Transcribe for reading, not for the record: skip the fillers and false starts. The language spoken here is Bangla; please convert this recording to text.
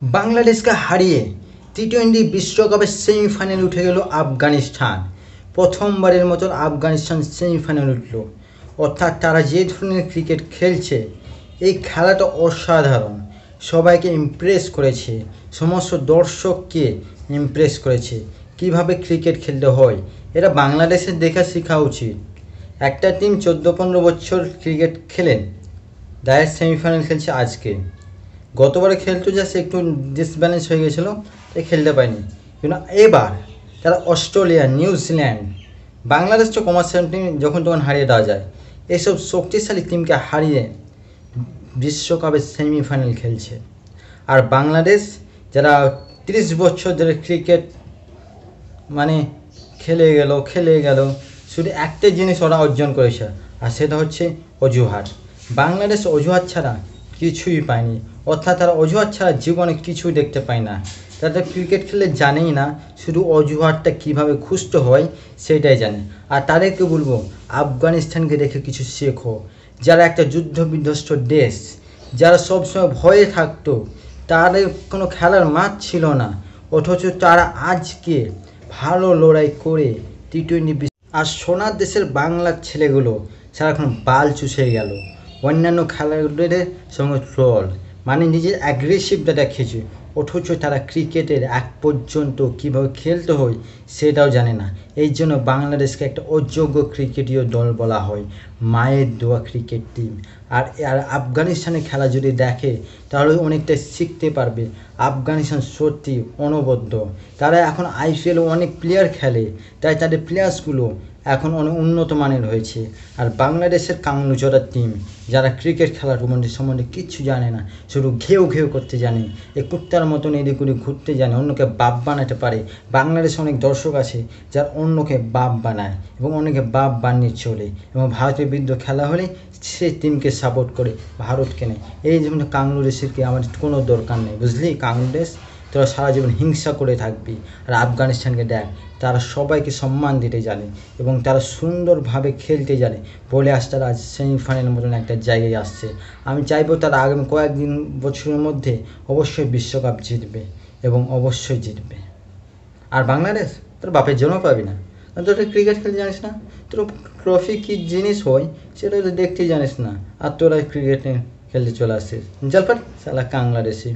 বাংলাদেশকে হারিয়ে টি-20 বিশ্বকাপের সেমিফাইনালে উঠে গেল আফগানিস্তান। প্রথমবারের মতন আফগানিস্তান সেমিফাইনালে উঠল। অর্থাৎ তারা যে ধরনের ক্রিকেট খেলছে, এই খেলাটা অসাধারণ, সবাইকে ইমপ্রেস করেছে, সমস্ত দর্শককে ইমপ্রেস করেছে কিভাবে ক্রিকেট খেলতে হয়। এটা বাংলাদেশের দেখা শেখা উচিত। একটা টিম 14-15 বছর ক্রিকেট খেলেন, ডাইরেক্ট সেমিফাইনাল খেলছে আজকে। গতবারে খেলতো জাস্ট একটু ডিসব্যালেন্স হয়ে গেছিলো, তাই খেলতে পারিনি। কিন্তু এবার তারা অস্ট্রেলিয়া, নিউজিল্যান্ড, বাংলাদেশ তো কমার্শিয়াল টিম যখন তখন হারিয়ে দেওয়া যায়, এইসব শক্তিশালী টিমকে হারিয়ে বিশ্বকাপের সেমিফাইনাল খেলছে। আর বাংলাদেশ যারা 30 বছর ধরে ক্রিকেট মানে খেলে গেল, শুধু একটা জিনিস ওরা অর্জন করেছে, আর সেটা হচ্ছে অজুহাত। বাংলাদেশ অজুহাত ছাড়া কিছুই পায়নি, অর্থাৎ তারা অজুহাত ছাড়া জীবনে কিছুই দেখতে পায় না। তাদের ক্রিকেট খেলে জানেই না শুধু অজুহাতটা কীভাবে খুঁজতে হয় সেটাই জানে। আর তাদেরকে বলবো, আফগানিস্তানকে দেখে কিছু শেখো, যারা একটা যুদ্ধ বিধ্বস্ত দেশ, যারা সবসময় ভয়ে থাকতো, তাদের কোনো খেলার মাঠ ছিল না, অথচ তারা আজকে ভালো লড়াই করে টি-20। আর সোনার দেশের বাংলার ছেলেগুলো সারাক্ষণ বাল চুষে গেল অন্যান্য খেলাগুলোদের সঙ্গে ট্রল, মানে নিজের অ্যাগ্রেসিভটা দেখিয়েছে, অথচ তারা ক্রিকেটের এক পর্যন্ত কীভাবে খেলতে হয় সেটাও জানে না। এই জন্য বাংলাদেশকে একটা অযোগ্য ক্রিকেটীয় দল বলা হয়, মায়ের দোয়া ক্রিকেট টিম। আর আফগানিস্তানের খেলা যদি দেখে তাহলে অনেকটা শিখতে পারবে। আফগানিস্তান সত্যি অনবদ্য, তারা এখন আইপিএলে অনেক প্লেয়ার খেলে, তাই তাদের প্লেয়ার্সগুলো এখন অনেক উন্নত মানের হয়েছে। আর বাংলাদেশের কাংলুচড়া টিম, যারা ক্রিকেট খেলার সম্বন্ধে কিচ্ছু জানে না, শুধু ঘেউ করতে জানে, এই কুত্তার মতন এদিক ওদিক ঘুরতে জানে, অন্যকে বাপ বানাতে পারে। বাংলাদেশে অনেক দর্শক আছে যারা অন্যকে বাপ বানায় এবং অনেকে বাপ বানিয়ে চলে, এবং ভারতের বিরুদ্ধে খেলা হলে সেই টিমকে সাপোর্ট করে ভারতকে নেয়। এই যেমন কাংলাদেশেরকে আমার কোনো দরকার নেই, বুঝলি? কাংলাদেশ তোরা সারা জীবন হিংসা করে থাকবি। আর আফগানিস্তানকে দেখ, তারা সবাইকে সম্মান দিতে জানে এবং তারা সুন্দরভাবে খেলতে জানে বলে আজ তারা সেমিফাইনালের মতন একটা জায়গায় আসছে। আমি চাইবো তারা আগামী কয়েকদিন বছরের মধ্যে অবশ্যই বিশ্বকাপ জিতবে এবং অবশ্যই জিতবে। আর বাংলাদেশ তোর বাপের জন্য পাবি না, তোরা ক্রিকেট খেলতে জানিস না, তোর ট্রফি কী জিনিস হয় সেটা তো দেখতেই জানিস না, আর তোরা ক্রিকেট খেলতে চলে আসছিস। জলপাট সালা বাংলাদেশি।